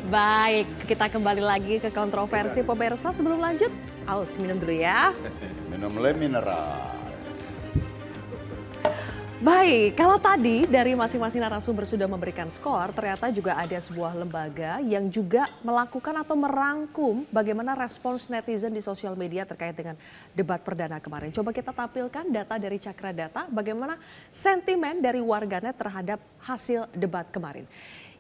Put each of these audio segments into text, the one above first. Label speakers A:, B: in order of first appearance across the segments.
A: Baik, kita kembali lagi ke kontroversi pemirsa. Sebelum lanjut, aus minum dulu ya.
B: Minum le mineral.
A: Baik, kalau tadi dari masing-masing narasumber sudah memberikan skor, ternyata juga ada sebuah lembaga yang juga melakukan atau merangkum bagaimana respons netizen di sosial media terkait dengan debat perdana kemarin. Coba kita tampilkan data dari Cakra Data, bagaimana sentimen dari warganet terhadap hasil debat kemarin.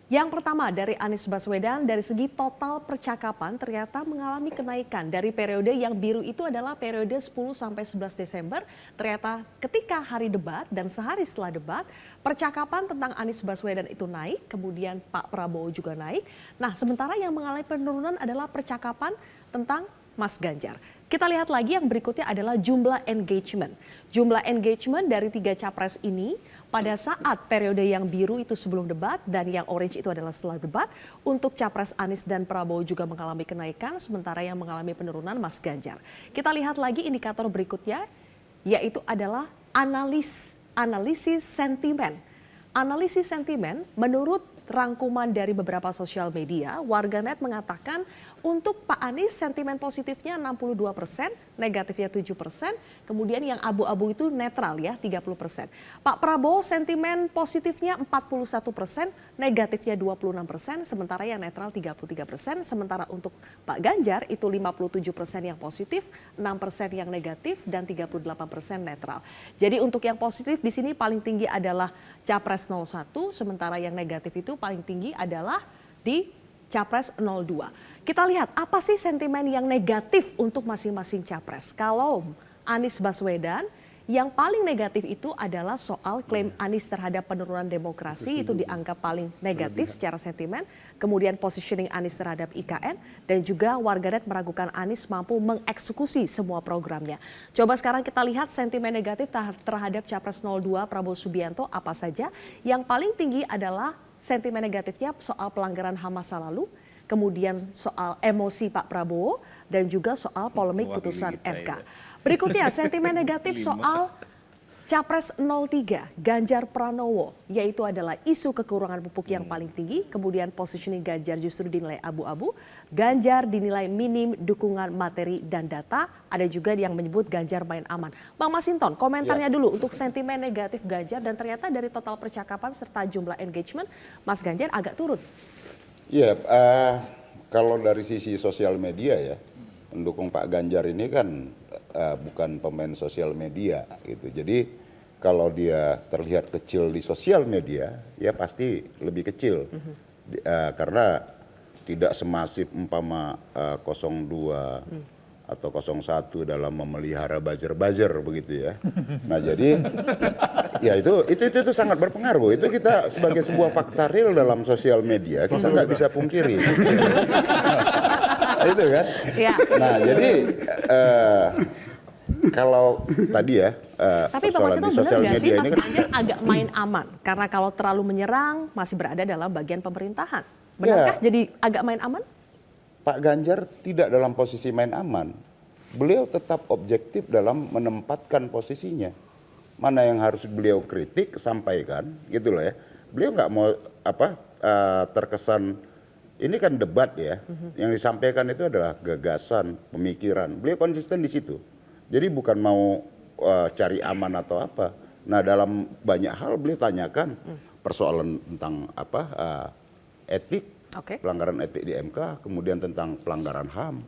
A: Yang pertama dari Anies Baswedan, dari segi total percakapan ternyata mengalami kenaikan. Dari periode yang biru itu adalah periode 10 sampai 11 Desember. Ternyata ketika hari debat dan sehari setelah debat, percakapan tentang Anies Baswedan itu naik, kemudian Pak Prabowo juga naik. Nah, sementara yang mengalami penurunan adalah percakapan tentang Mas Ganjar. Kita lihat lagi yang berikutnya adalah jumlah engagement. Jumlah engagement dari 3 capres ini pada saat periode yang biru itu sebelum debat dan yang orange itu adalah setelah debat, untuk capres Anies dan Prabowo juga mengalami kenaikan, sementara yang mengalami penurunan Mas Ganjar. Kita lihat lagi indikator berikutnya, yaitu adalah analisis sentimen. Analisis sentimen menurut rangkuman dari beberapa sosial media, warganet mengatakan untuk Pak Anies sentimen positifnya 62%, negatifnya 7%, kemudian yang abu-abu itu netral ya 30%. Pak Prabowo sentimen positifnya 41%, negatifnya 26%, sementara yang netral 33%, sementara untuk Pak Ganjar itu 57% yang positif, 6% yang negatif, dan 38% netral. Jadi untuk yang positif di sini paling tinggi adalah Capres 01, sementara yang negatif itu paling tinggi adalah di Capres 02. Kita lihat apa sih sentimen yang negatif untuk masing-masing capres. Kalau Anies Baswedan, yang paling negatif itu adalah soal klaim Anies terhadap penurunan demokrasi, itu dianggap paling negatif secara sentimen. Kemudian positioning Anies terhadap IKN, dan juga warganet meragukan Anies mampu mengeksekusi semua programnya. Coba sekarang kita lihat sentimen negatif terhadap Capres 02 Prabowo Subianto apa saja. Yang paling tinggi adalah sentimen negatifnya soal pelanggaran HAM masa lalu, kemudian soal emosi Pak Prabowo, dan juga soal polemik putusan MK. Berikutnya sentimen negatif soal Capres 03 Ganjar Pranowo, yaitu adalah isu kekurangan pupuk yang paling tinggi, kemudian positioning Ganjar justru dinilai abu-abu, Ganjar dinilai minim dukungan materi dan data, ada juga yang menyebut Ganjar main aman. Bang Masinton, komentarnya dulu untuk sentimen negatif Ganjar, dan ternyata dari total percakapan serta jumlah engagement, Mas Ganjar agak turun.
B: Ya, kalau dari sisi sosial media ya, pendukung Pak Ganjar ini kan bukan pemain sosial media gitu. Jadi kalau dia terlihat kecil di sosial media, ya pasti lebih kecil. Karena tidak semasif umpama 02 atau 01 dalam memelihara buzzer-buzzer begitu ya. Nah jadi ya itu sangat berpengaruh. Itu kita sebagai sebuah fakta real dalam sosial media, kita nggak bisa pungkiri. Itu kan.
A: Ya.
B: Nah jadi kalau tadi ya
A: tapi Pak Mas itu benar nggak sih Mas Ganjar agak main aman? Karena kalau terlalu menyerang masih berada dalam bagian pemerintahan. Benarkah jadi agak main aman?
B: Pak Ganjar tidak dalam posisi main aman. Beliau tetap objektif dalam menempatkan posisinya. Mana yang harus beliau kritik, sampaikan, gitu loh ya. Beliau nggak mau terkesan, ini kan debat ya. Yang disampaikan itu adalah gagasan, pemikiran. Beliau konsisten di situ. Jadi bukan mau cari aman atau apa. Nah dalam banyak hal beliau tanyakan persoalan tentang etik. Pelanggaran etik di MK, kemudian tentang pelanggaran HAM,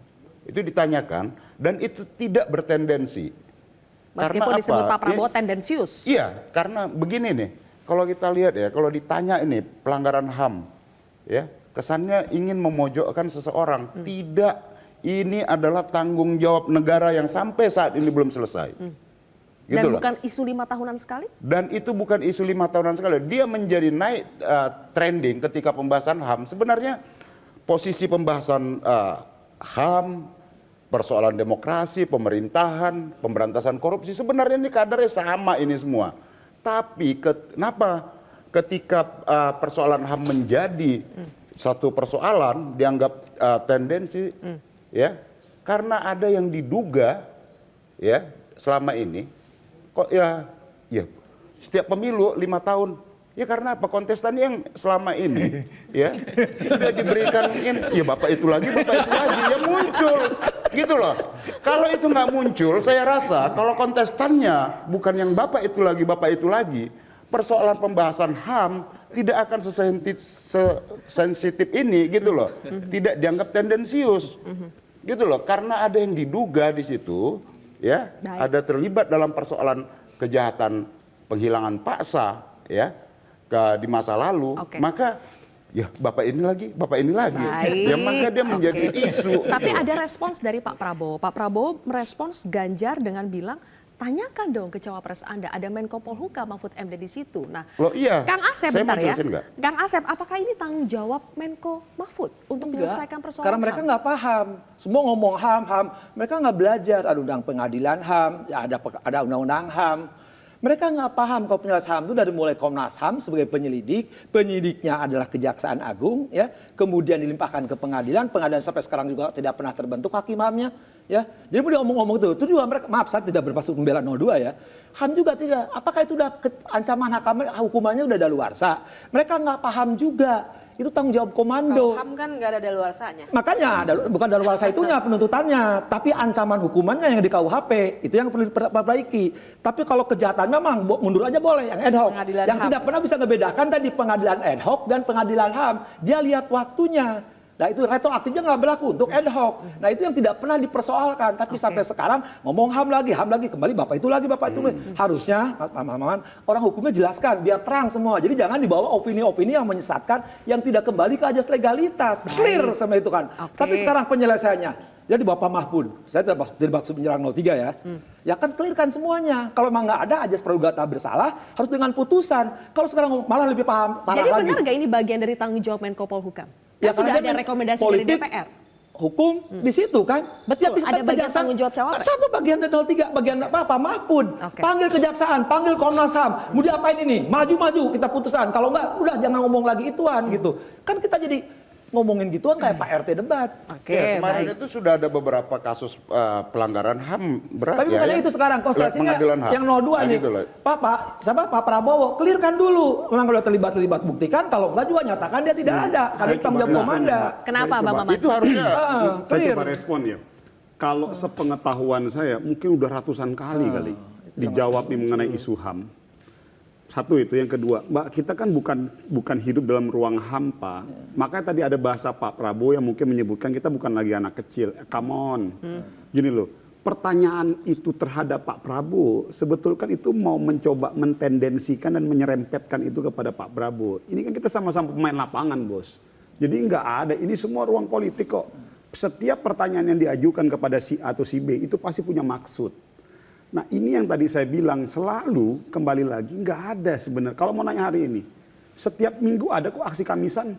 B: itu ditanyakan dan itu tidak bertendensi.
A: Meskipun disebut Pak Prabowo tendensius.
B: Iya, karena begini nih, kalau kita lihat ya, kalau ditanya ini pelanggaran HAM, ya kesannya ingin memojokkan seseorang. Tidak, ini adalah tanggung jawab negara yang sampai saat ini belum selesai.
A: Dan gitu bukan isu 5 tahunan sekali?
B: Dan itu bukan isu 5 tahunan sekali. Dia menjadi naik trending ketika pembahasan HAM. Sebenarnya posisi pembahasan HAM, persoalan demokrasi, pemerintahan, pemberantasan korupsi, sebenarnya ini kadarnya sama ini semua. Tapi kenapa ketika persoalan HAM menjadi satu persoalan dianggap tendensi, ya karena ada yang diduga ya selama ini. Kok ya setiap pemilu 5 tahun Ya karena apa? Kontestan yang selama ini ya sudah diberikan ya bapak itu lagi ya muncul gitu loh. Kalau itu nggak muncul, saya rasa kalau kontestannya bukan yang bapak itu lagi, persoalan pembahasan HAM tidak akan sesensitif ini gitu loh. Tidak dianggap tendensius. Gitu loh. Karena ada yang diduga di situ ya, ada terlibat dalam persoalan kejahatan penghilangan paksa ya. Di masa lalu, maka ya bapak ini lagi, ya maka dia menjadi isu.
A: Tapi ada respons dari Pak Prabowo. Pak Prabowo merespons Ganjar dengan bilang, tanyakan dong ke cawapres Anda, ada Menko Polhukam Mahfud MD di situ. Nah,
B: iya.
A: Kang Asep
B: Saya
A: bentar ya.
B: Enggak?
A: Kang Asep, apakah ini tanggung jawab Menko Mahfud untuk menyelesaikan persoalan
C: karena mereka nggak paham. Semua ngomong HAM, mereka nggak belajar. Ada undang pengadilan HAM, ya ada undang-undang HAM. Mereka nggak paham kalau penyelesaian HAM itu dari mulai Komnas HAM sebagai penyidiknya adalah Kejaksaan Agung, ya, kemudian dilimpahkan ke pengadilan sampai sekarang juga tidak pernah terbentuk hakim HAM-nya, ya. Jadi dia ngomong-ngomong itu juga mereka, maaf saya tidak bermaksud membela 02 ya, HAM juga tidak. Apakah itu udah ancaman hukumannya udah daluarsa? Mereka nggak paham juga. Itu tanggung jawab komando.
D: Kalau HAM kan nggak ada daluarsanya.
C: Makanya bukan daluarsa itunya penuntutannya, tapi ancaman hukumannya yang di KUHP itu yang perlu diperbaiki. Tapi kalau kejahatan memang mundur aja boleh yang ad hoc.
D: Pengadilan
C: Yang
D: HAM.
C: tidak pernah bisa ngebedakan tadi pengadilan ad hoc dan pengadilan HAM. Dia lihat waktunya. Nah itu retroaktifnya nggak berlaku untuk ad hoc. Nah itu yang tidak pernah dipersoalkan. Tapi sampai sekarang ngomong HAM lagi, kembali bapak itu lagi. Harusnya Pak Maman, orang hukumnya jelaskan biar terang semua. Jadi jangan dibawa opini-opini yang menyesatkan, yang tidak kembali ke ajas legalitas. Clear sama itu kan. Tapi sekarang penyelesaiannya. Jadi Bapak Mahfud, saya tidak maksud menyerang 03 ya. Ya kan clearkan semuanya. Kalau memang nggak ada ajas praduga tak bersalah, harus dengan putusan. Kalau sekarang malah lebih parah
A: Jadi
C: lagi.
A: benar nggak ini bagian dari tanggung jawab Menko Polhukam?
C: Ya,
A: Kan sudah
C: karena
A: ada rekomendasi
C: politik,
A: dari DPR.
C: Hukum di situ kan.
A: Betul,
C: Ya,
A: ada bagian tanggung jawab cawapres.
C: Satu bagian dari 03, bagian apa Mahfud. Panggil kejaksaan, panggil Komnas HAM. Mau diapain ini? Maju-maju kita putusan. Kalau enggak, udah jangan ngomong lagi ituan gitu. Kan kita jadi ngomongin gituan kayak Pak RT debat.
B: Ya, kemarin itu sudah ada beberapa kasus pelanggaran HAM berat.
C: Tapi bukannya itu sekarang konsentrasinya yang 02 nih.
B: Gitu
C: Pak Prabowo, clearkan dulu. Memang kalau terlibat buktikan, kalau enggak juga nyatakan dia tidak ada. Karena itu tanggung jawab komanda.
A: Kenapa Bang Maman?
B: Itu harusnya
E: saya coba respon ya. Kalau sepengetahuan saya mungkin udah ratusan kali dijawab nih mengenai isu HAM. Satu itu, yang kedua, Mbak, kita kan bukan hidup dalam ruang hampa. Makanya tadi ada bahasa Pak Prabowo yang mungkin menyebutkan kita bukan lagi anak kecil. Come on. Gini loh, pertanyaan itu terhadap Pak Prabowo sebetulnya kan itu mau mencoba mentendensikan dan menyerempetkan itu kepada Pak Prabowo. Ini kan kita sama-sama pemain lapangan, Bos. Jadi nggak ada, ini semua ruang politik kok. Setiap pertanyaan yang diajukan kepada si A atau si B itu pasti punya maksud. Nah ini yang tadi saya bilang, selalu kembali lagi nggak ada sebenarnya. Kalau mau nanya hari ini, setiap minggu ada kok aksi Kamisan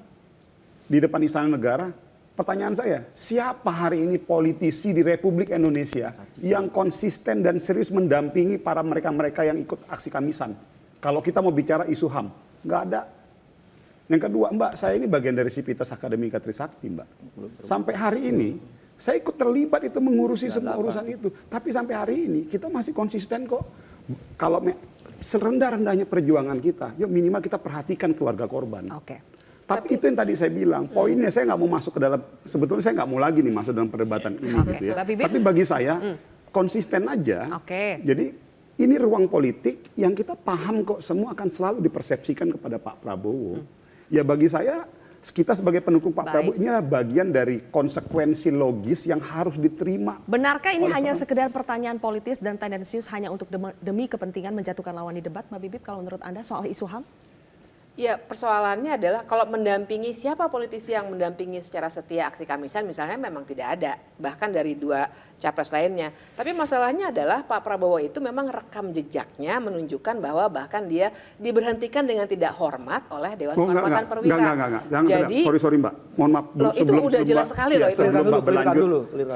E: di depan Istana Negara. Pertanyaan saya, siapa hari ini politisi di Republik Indonesia yang konsisten dan serius mendampingi para mereka-mereka yang ikut aksi Kamisan? Kalau kita mau bicara isu HAM, nggak ada. Yang kedua, Mbak, saya ini bagian dari Sivitas Akademika Trisakti, Mbak. Sampai hari ini, saya ikut terlibat itu mengurusi semua urusan itu. Tapi sampai hari ini kita masih konsisten kok. Kalau serendah-rendahnya perjuangan kita, yuk minimal kita perhatikan keluarga korban. Tapi itu yang tadi saya bilang, poinnya saya nggak mau masuk ke dalam, sebetulnya saya nggak mau lagi nih masuk dalam perdebatan ini. Gitu ya. Tapi bagi saya konsisten aja. Jadi ini ruang politik yang kita paham kok semua akan selalu dipersepsikan kepada Pak Prabowo. Ya bagi saya, kita sebagai pendukung Pak Prabowo ini adalah bagian dari konsekuensi logis yang harus diterima.
A: Benarkah ini hanya sekedar pertanyaan politis dan tendensius hanya untuk demi kepentingan menjatuhkan lawan di debat, Mbak Bibip, kalau menurut Anda soal isu HAM?
D: Ya, persoalannya adalah kalau mendampingi, siapa politisi yang mendampingi secara setia aksi Kamisan misalnya memang tidak ada, bahkan dari dua capres lainnya. Tapi masalahnya adalah Pak Prabowo itu memang rekam jejaknya menunjukkan bahwa bahkan dia diberhentikan dengan tidak hormat oleh Dewan Kehormatan Perwira.
E: Jadi, sorry Mbak, mohon maaf.
D: Itu udah jelas sekali loh itu.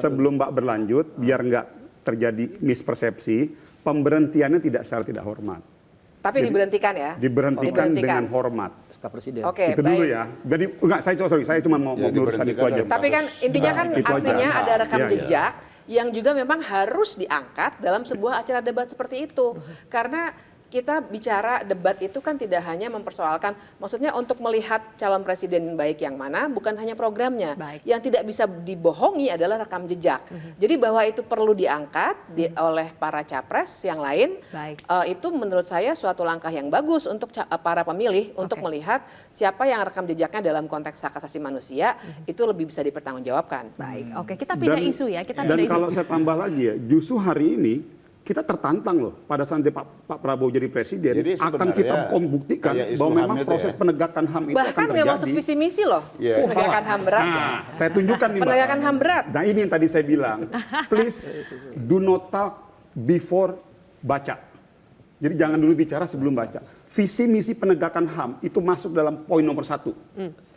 E: Sebelum Mbak berlanjut, biar nggak terjadi mispersepsi, pemberhentiannya tidak secara tidak hormat.
D: Tapi diberhentikan ya?
E: Diberhentikan dengan hormat.
C: Presiden.
D: Oke,
E: itu
D: baik.
E: dulu ya. Jadi enggak, saya cuma mau meluruskan itu aja.
D: Tapi kan intinya kan artinya ada rekam jejak yang juga memang harus diangkat dalam sebuah acara debat seperti itu. Karena kita bicara debat itu kan tidak hanya mempersoalkan, maksudnya untuk melihat calon presiden baik yang mana, bukan hanya programnya.
A: Baik.
D: Yang tidak bisa dibohongi adalah rekam jejak. Jadi bahwa itu perlu diangkat oleh para capres yang lain,
A: Baik.
D: Itu menurut saya suatu langkah yang bagus untuk para pemilih untuk melihat siapa yang rekam jejaknya dalam konteks hak asasi manusia itu lebih bisa dipertanggungjawabkan.
A: Baik, oke, kita pindah isu ya. Kita
E: Dan
A: pindah isu.
E: kalau saya tambah lagi ya, justru hari ini kita tertantang loh pada saat Pak Prabowo jadi presiden,
B: Jadi
E: akan kita buktikan
B: kayak isu
E: bahwa memang
B: HAM itu
E: proses
B: ya.
E: penegakan HAM itu akan
D: Bahkan nggak masuk
E: terjadi.
D: visi misi loh,
B: Iya.
D: penegakan HAM berat.
E: Nah, saya tunjukkan nih Mbak.
D: Penegakan HAM berat.
E: Nah ini yang tadi saya bilang, please do not talk before baca. Jadi jangan dulu bicara sebelum baca. Visi misi penegakan HAM itu masuk dalam poin nomor 1.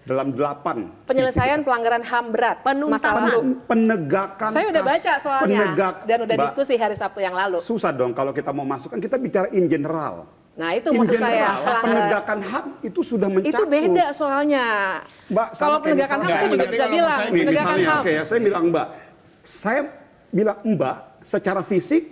E: Dalam 8.
D: Penyelesaian pelanggaran HAM berat masa
A: Penuntasan.
D: lalu.
E: Penegakan.
D: Saya udah baca soalnya dan udah
E: Mbak,
D: diskusi hari Sabtu yang lalu.
E: susah dong kalau kita mau masukkan, kita bicara in general.
D: Nah itu
E: In
D: maksud saya.
E: general, penegakan HAM itu sudah mencakup.
D: Itu beda soalnya.
E: Mbak, sama
D: Kalau
E: kayak
D: penegakan HAM
E: misalnya-
D: saya juga
F: Jadi
D: bisa
F: kalau
D: bilang
F: misalnya-
D: penegakan
E: Misalnya,
D: HAM.
E: oke ya, saya bilang Mbak secara fisik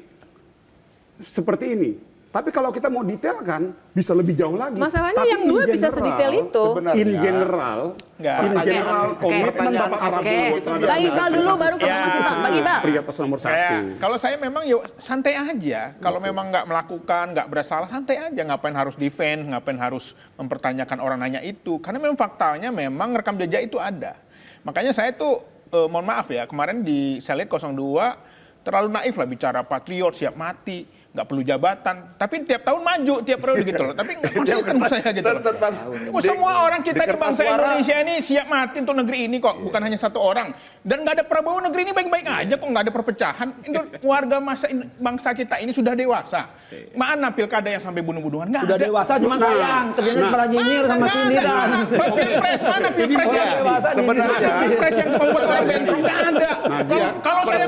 E: seperti ini. Tapi kalau kita mau detailkan, bisa lebih jauh lagi.
D: Masalahnya
E: Tapi
D: yang
E: in
D: dua bisa
E: general,
D: sedetail itu.
B: sebenarnya-
E: In general,
F: Nggak.
E: in
F: Oke,
E: general
A: oke.
E: komitmen
B: Pertanyaan
E: Bapak
B: asal
E: Prabowo
B: itu
E: terhadap
A: Bang Iqbal dulu, baru ke Bang
F: Ya.
A: Masinton. Bang Iqbal.
E: prioritas nomor 1.
F: Kalau saya memang yuk santai aja. Kalau memang nggak melakukan, nggak bersalah, santai aja. Ngapain harus defend, ngapain harus mempertanyakan orang nanya itu. Karena memang faktanya memang rekam jejak itu ada. Makanya saya tuh, mohon maaf ya, kemarin di saya lihat 02, terlalu naif lah bicara patriot, siap mati, nggak perlu jabatan. Tapi tiap tahun maju, tiap periode gitu loh. Tapi nggak konsisten menurut saya gitu loh. Semua orang kita di bangsa Indonesia ini siap mati untuk negeri ini kok, bukan hanya satu orang. Dan nggak ada Prabowo, negeri ini baik-baik aja kok, nggak ada perpecahan. Warga bangsa kita ini sudah dewasa. Mana pilkada yang sampai bunuh-bunuhan? Nggak
C: Sudah
F: ada.
C: dewasa cuma sayang, kerjanya malah nyinyir sama sindiran.
F: Pilpres, mana pilpres
C: Sudah
F: yang
C: dewasa
B: sebenarnya-
C: nyindir.
F: pilpres yang membuat orang bentrok? Nggak ada. Kalau saya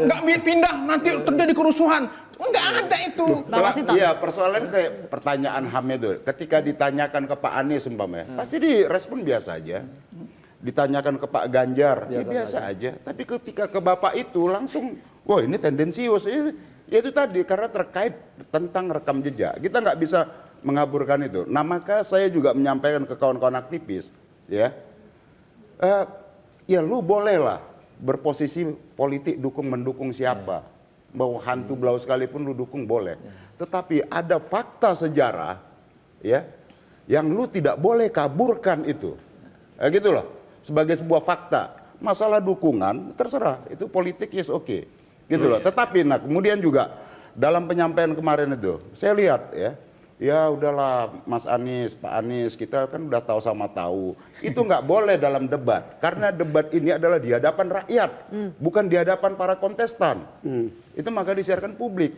F: nggak pindah nanti terjadi kerusuhan. Nggak ada itu.
A: Bang Masinton.
B: Iya, persoalan kayak pertanyaan HAM itu. Ketika ditanyakan ke Pak Anies umpamanya, pasti direspon biasa aja. Ditanyakan ke Pak Ganjar, biasa aja. Tapi ketika ke Bapak itu langsung, wah ini tendensius. Ya itu tadi, karena terkait tentang rekam jejak. Kita nggak bisa mengaburkan itu. Nah maka saya juga menyampaikan ke kawan-kawan aktivis, ya, ya lu bolehlah berposisi politik mendukung siapa. Mau hantu belau sekalipun lu dukung boleh. Tetapi ada fakta sejarah ya yang lu tidak boleh kaburkan itu. Gitu loh. Sebagai sebuah fakta. Masalah dukungan terserah, itu politik yes oke. Gitu loh. Tetapi nah kemudian juga dalam penyampaian kemarin itu saya lihat ya udahlah Mas Anies, Pak Anies, kita kan udah tahu sama tahu. Itu nggak boleh dalam debat. Karena debat ini adalah di hadapan rakyat, bukan di hadapan para kontestan. Itu maka disiarkan publik.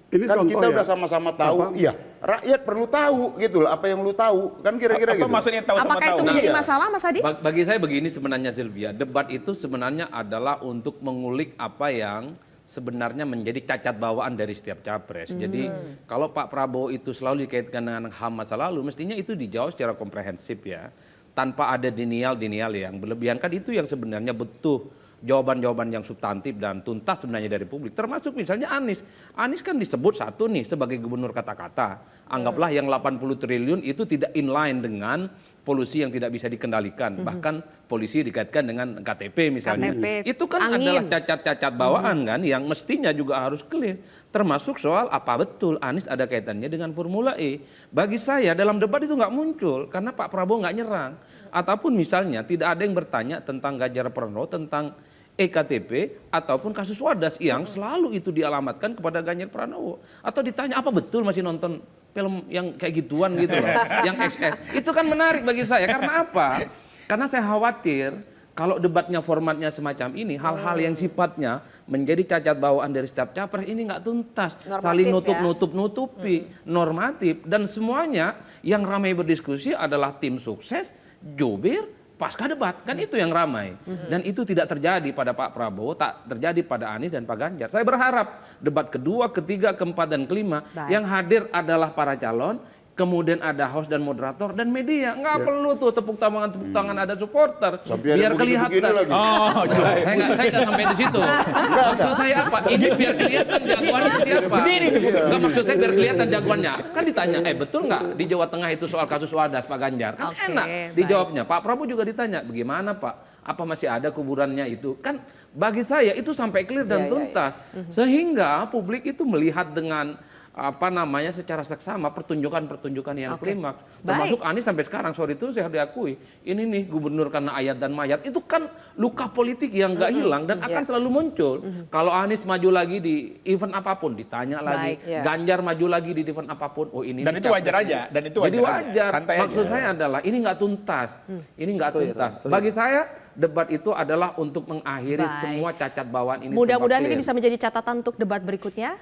E: Ini
B: Kan
E: contoh
B: kita
E: ya.
B: udah sama-sama tahu, iya. Rakyat perlu tahu gitu loh, apa yang lu tahu. Kan kira-kira
F: Apa
B: gitu.
F: maksudnya tahu sama
A: Apakah
F: tahu?
A: itu menjadi
B: Iya.
A: masalah, Mas Adi?
G: Bagi saya begini sebenarnya Sylvia, debat itu sebenarnya adalah untuk mengulik apa yang sebenarnya menjadi cacat bawaan dari setiap capres. Jadi kalau Pak Prabowo itu selalu dikaitkan dengan HAM masa lalu, mestinya itu dijawab secara komprehensif ya. Tanpa ada denial-denial yang berlebihan. Kan itu yang sebenarnya butuh jawaban-jawaban yang substantif dan tuntas sebenarnya dari publik. Termasuk misalnya Anies. Anies kan disebut satu nih sebagai gubernur kata-kata. Anggaplah yang 80 triliun itu tidak inline dengan polusi yang tidak bisa dikendalikan. Bahkan polisi dikaitkan dengan KTP misalnya.
A: KTP,
G: Itu kan
A: angin.
G: adalah cacat-cacat bawaan kan yang mestinya juga harus clear. Termasuk soal apa betul Anies ada kaitannya dengan Formula E. Bagi saya dalam debat itu nggak muncul karena Pak Prabowo nggak nyerang. Ataupun misalnya tidak ada yang bertanya tentang Ganjar Pranowo, tentang EKTP ataupun kasus Wadas yang selalu itu dialamatkan kepada Ganjar Pranowo. Atau ditanya apa betul masih nonton film yang kayak gituan gitu loh, yang XS. Itu kan menarik bagi saya karena apa? Karena saya khawatir kalau debatnya formatnya semacam ini, hal-hal yang sifatnya menjadi cacat bawaan dari setiap capres ini nggak tuntas,
D: Normatif
G: saling
D: ya.
G: nutup-nutupi, normatif, dan semuanya yang ramai berdiskusi adalah tim sukses, jubir, pasca debat, kan itu yang ramai. Dan itu tidak terjadi pada Pak Prabowo, tak terjadi pada Anies dan Pak Ganjar. Saya berharap debat kedua, ketiga, keempat, dan kelima
A: Baik.
G: yang hadir adalah para calon kemudian ada host dan moderator dan media. Nggak perlu tuh tepuk tangan ada supporter.
B: Sampai ada
G: biar
B: begini-begini
G: kelihatan.
B: lagi.
F: Oh,
G: Saya nggak sampai di situ. Maksud saya apa? Ini biar kelihatan jagoannya siapa. Nggak, maksud saya biar kelihatan jagoannya. Kan ditanya, betul nggak di Jawa Tengah itu soal kasus Wadas Pak Ganjar? Kan
A: Oke,
G: enak
A: baik.
G: dijawabnya. Pak Prabowo juga ditanya, bagaimana Pak? Apa masih ada kuburannya itu? Kan bagi saya itu sampai clear dan tuntas. Sehingga publik itu melihat dengan secara seksama pertunjukan-pertunjukan yang klimaks. Termasuk Anies sampai sekarang, sorry itu saya harus diakui, ini nih gubernur karena ayat dan mayat, itu kan luka politik yang nggak hilang dan akan selalu muncul. Kalau Anies maju lagi di event apapun, ditanya lagi. Ganjar maju lagi di event apapun, oh ini.
F: Dan itu wajar aja, dan itu
G: jadi
F: wajar aja.
G: wajar.
F: Santai
G: Maksud
F: aja.
G: saya adalah ini nggak tuntas. Ini nggak tuntas. Bagi saya debat itu adalah untuk mengakhiri
A: Baik.
G: semua cacat bawaan ini.
A: Mudah-mudahan
G: serba
A: ini
G: clear.
A: bisa menjadi catatan untuk debat berikutnya.